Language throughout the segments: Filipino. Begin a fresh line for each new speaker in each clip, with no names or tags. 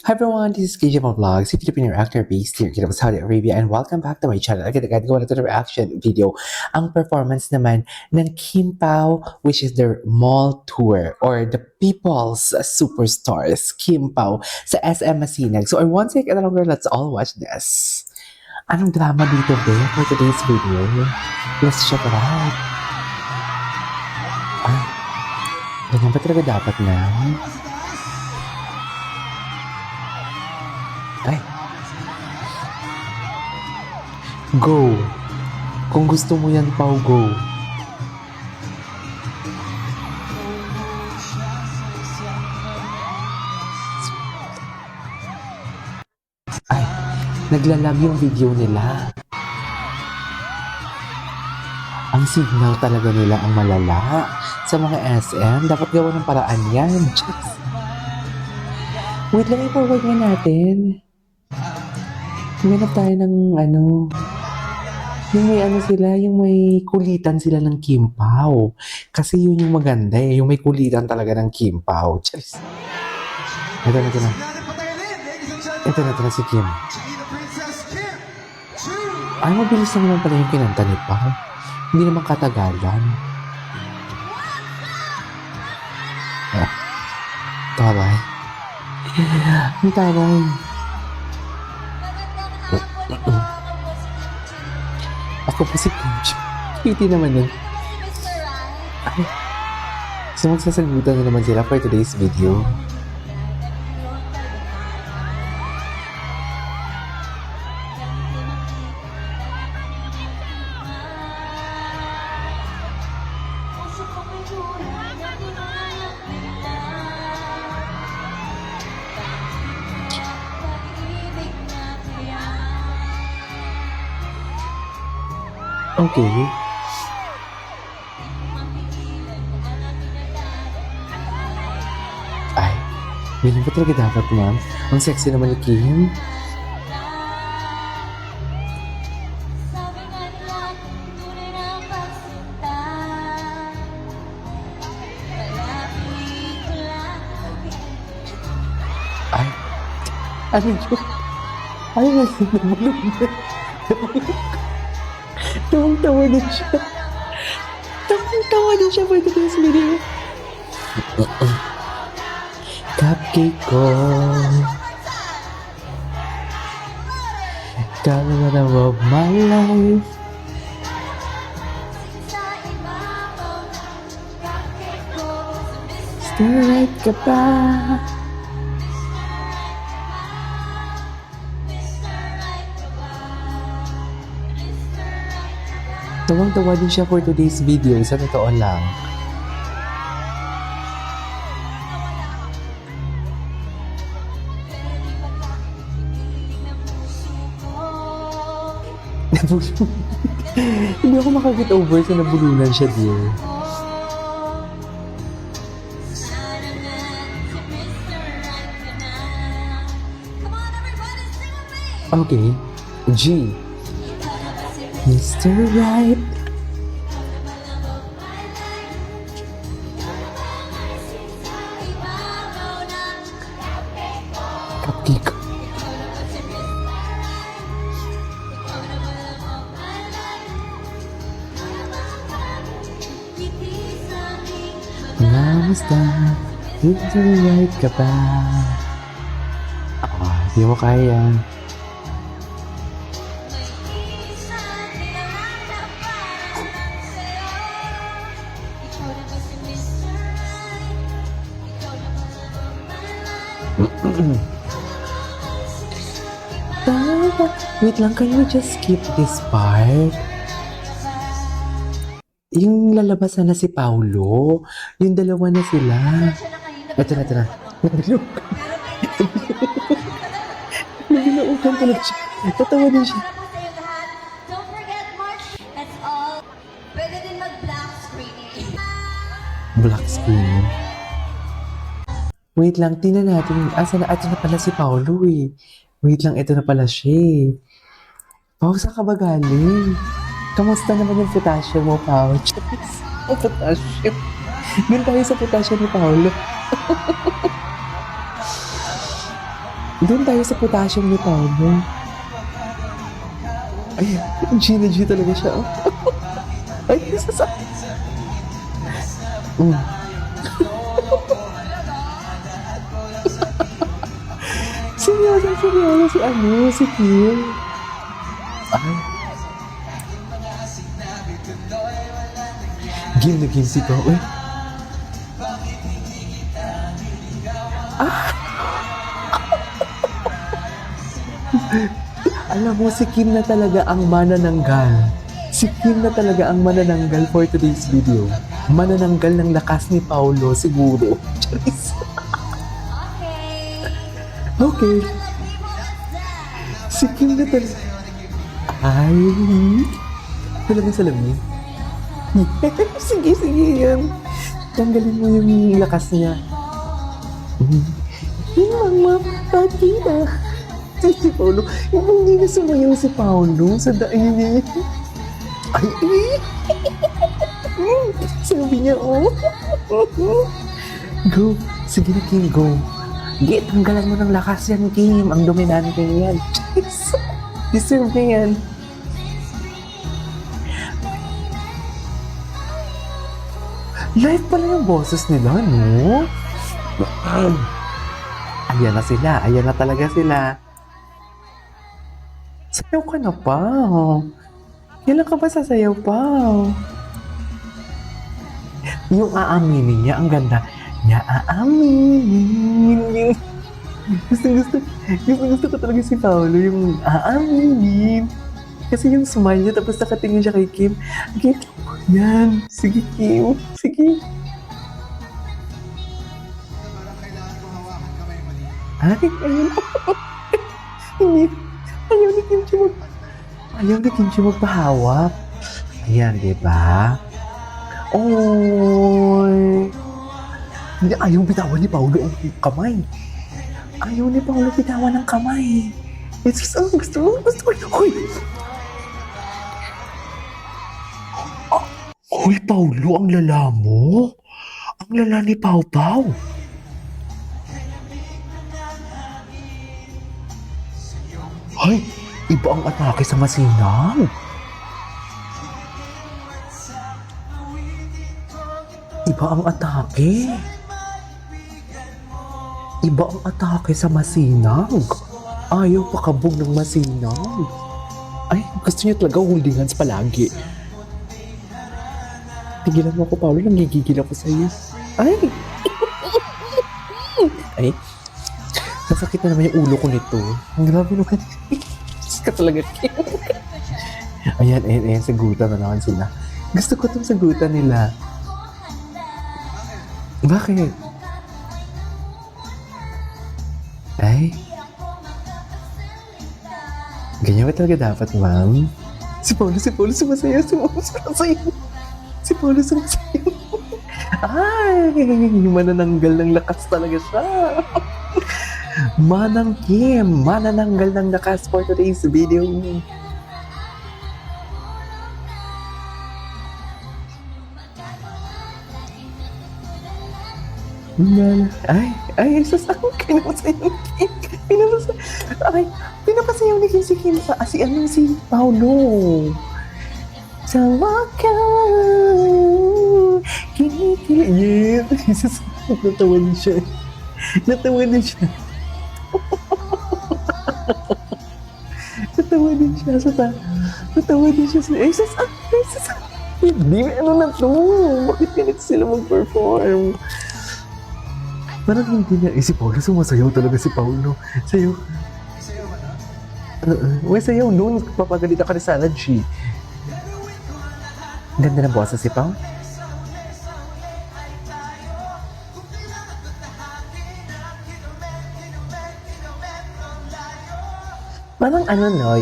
Hi everyone, this is KJ Vlogs, a Filipino actor based here in Saudi Arabia, and welcome back to my channel. Agad-agad gawa na ito ng reaction video. Ang performance naman ng Kim Pao, which is their mall tour or the people's superstars, Kim Pao, sa SM Masinag. So I won't take it longer, let's all watch this. Anong drama dito, be, for today's video? Let's check it out. Ah, ganyan ba talaga dapat na? Ay. Go. Kung gusto mo yan, Pao, go. Ay, naglalag yung video nila. Ang signal talaga nila ang malala. Sa mga SM, dapat gawa ng paraan yan. Just... Wait lang, i-forward nga natin. Humanap tayo ng yung may sila, yung may kulitan sila ng Kim Pao. Kasi yun yung maganda eh, yung may kulitan talaga ng Kim Pao. Charis. Ito na. Ito na si Kim. Ay, mabilis naman pala yung kinanta ni Pao. Hindi naman katagalan. Ah, taray. Ang taray. Ako po si Coach. Cutie naman yun. Ay. So magsasagutan na naman sila for today's video. Okay. Ay, ganun ba talaga dapat, ma'am? Ang sexy naman ni Kim. Ay, ano yun? Ay, nabulog na. Tawang-tawa din siya. Tawang-tawa din siya for today's video. Cupcake ko. Color of my life. Starlight ka pa. Tawang-tawa din siya for today's video, sa totoo lang. Hindi ako makaget over sa nabulunan siya, dear. Okay. G. Mr. Right. Cupcake. Namusta? Mr. Right ka ba? Di mo kaya. Wait lang, can you just skip this part? Yung lalabas na si Paulo, yung dalawa na sila. Ito na. Nabilaukan talaga siya. Tatawa din siya.
Don't forget, March. That's all. Pwede din mag-black screen.
Black screen. Wait lang, tingnan natin. Ito na pala si Paulo eh. Wait lang, ito na pala siya eh. Pao, saan ka ba galing? Kamusta naman yung potassium mo, Pao? Potassium. Doon tayo sa potassium ni Paolo. Doon tayo sa potassium ni Paolo. Ay, G na G talaga siya. Oh. Ay, isa sa... seryoso si si Kim. Ay. Game na game si Paolo. Uy. Alam mo, si Kim na talaga ang manananggal. Si Kim na talaga ang manananggal for today's video. Manananggal ng lakas ni Paolo, siguro. Charis. Okay. Si Kim na talaga. Ay. Talagang salamin. Sige, yan. Tanggalin mo yung lakas niya. Mama, patita. Si Paolo, hindi na sumayaw si Paolo sa daan niya. Ay. Sabi niya, oh. Go. Sige na, Kim, go. Sige, tanggalan mo ng lakas yan, Kim. Ang dominante yan. Deserve niya yan. Live pala yung boses nila, no? Ayan na sila. Ayan na talaga sila. Sayaw ka na pa. Kailan ka ba sasayaw pa? Yung aaminin niya, ang ganda. Niya aaminin. Gusto ko talaga si Paolo, yung aaminin. Kasi yung smile niya, tapos nakatingin siya kay Kim. Okay, yan. Sige, Kim. Sige. Ay, ayun. Hindi. Ayaw ni Kimchi magpahawak. Ayan, diba? Oy. Hindi, ayaw bitawan ni Paolo ang kamay. Ayaw ni Paolo bitawan ng kamay. It's just, gusto ko. Hoy! Hoy, Paolo, ang lala mo. Ang lala ni Pau Pau. Ay, iba ang atake sa masinag. Iba ang atake. Iba ang atake sa masinag. Ayaw pakabog ng masinag. Ay, gusto niya talaga holding hands palagi. Tigilan mo ako, Paolo. Nanggigigil ako sa'yo. Ay! Ay! Sasakit na naman yung ulo ko nito. Ang grabe naman. Ka talaga. Ayan, sagutan na naman sila. Gusto ko itong sagutan nila. Bakit? Ay? Ganyan ba talaga dapat, ma'am? Si Paolo, sumasayaw. Si Paolo, sumasayaw. Ay! Manananggal ng lakas talaga siya. Manang Kim, manananggal ng lakas for today's video. Ay, sasakot ka na sa iyo, Kim. Pinapasayaw ni Kim si Kim sa, si Paolo. Sawa ka, kinikilig. Natawa din siya. Natawa din siya sa... Hindi, ano na to? Bakit ganito sila mag-perform? Parang hindi na. Si Paolo, sumasayaw talaga si Paolo. Sayaw. May sayaw noon. Papagalita ka ni Sana G. Ganda ng boses si Paolo. Parang ano, Noy?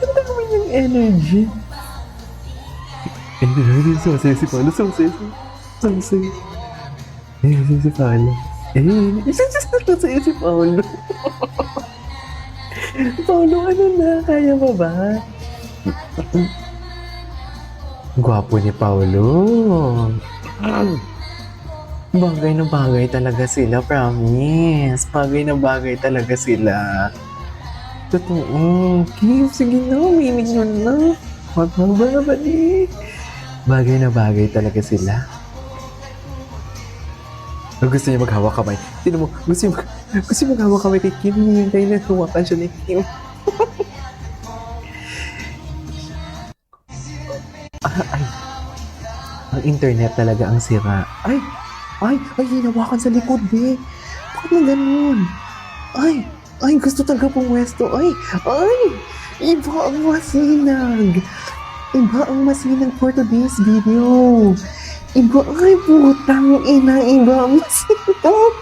Ang dami yung energy. Sumasaya si Paolo. Sumasaya si Paolo. Sumasaya si Paolo. Paolo, ano na? Kaya mo ba? Gwapo ni Paolo. Bagay na bagay talaga sila, promise. Bagay na bagay talaga sila. Totoo. Kim, sige na, uminig mo na. Huwag mo babali. Bagay na bagay talaga sila. Gusto niya maghawak kamay. Tinan mo, gusto niya maghawak kamay kay Kim. Hinihintay na tuwakan siya ni Kim. Ay, ang internet talaga ang sira. Ay, hinawakan sa likod, be. Bakit na ganun? Ay, gusto talaga pumwesto. Iba ang masinag. Iba ang masinag for today's video. Iba, ay, putang ina, iba ang masinag.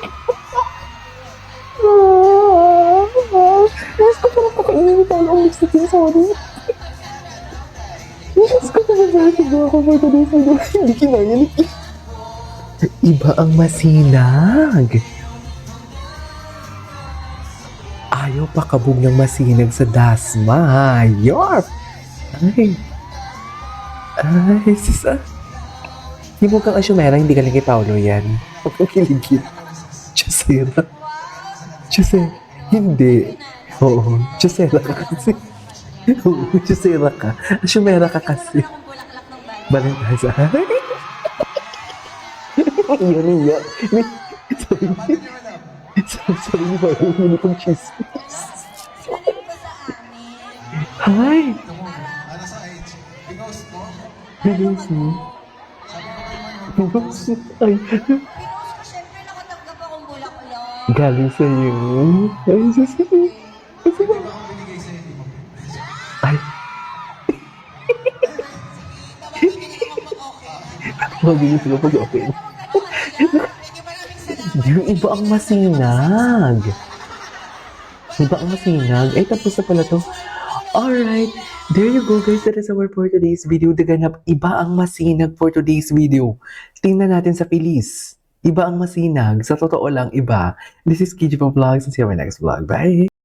Diyos ko, parang pakainin ni Paolo ang lipstick niya, sorry. Diyos ko, bakit ba ako for today's video? Hindi kinaya ni Kim. Iba ang masinag. Ayaw pakabog ng masinag sa dasma. Yorp! Ay, sisa. Hindi mo kang asyumera, hindi ka lang kay Paolo yan. Huwag kang kiligin. Chusera. Hindi. Oo, chusera ka kasi. Oo, chusera ka. Asyumera ka kasi.
Akong bulaklak ng bayan.
Balintasa. Iya. Sabi ni Paolo, hindi kong chismis.
Sinanip ko sa amin.
Hi!
Ano sa age? Pinost mo?
Bilis mo. Ay,
Pinost ko, syempre nakatanggap akong bulaklak.
galing sa'yo. Ay, sisi.
Di ba ako binigay sa'yo? Di mo?
Ay. Magiging sila pag-open. Yung iba ang masinag. Iba ang masinag. Ay, tapos na pala to. Alright. There you go, guys. That is our for today's video. Daganap, iba ang masinag for today's video. Tingnan natin sa Pilis. Iba ang masinag. Sa totoo lang, iba. This is KG Vlogs and see you in my next vlog. Bye!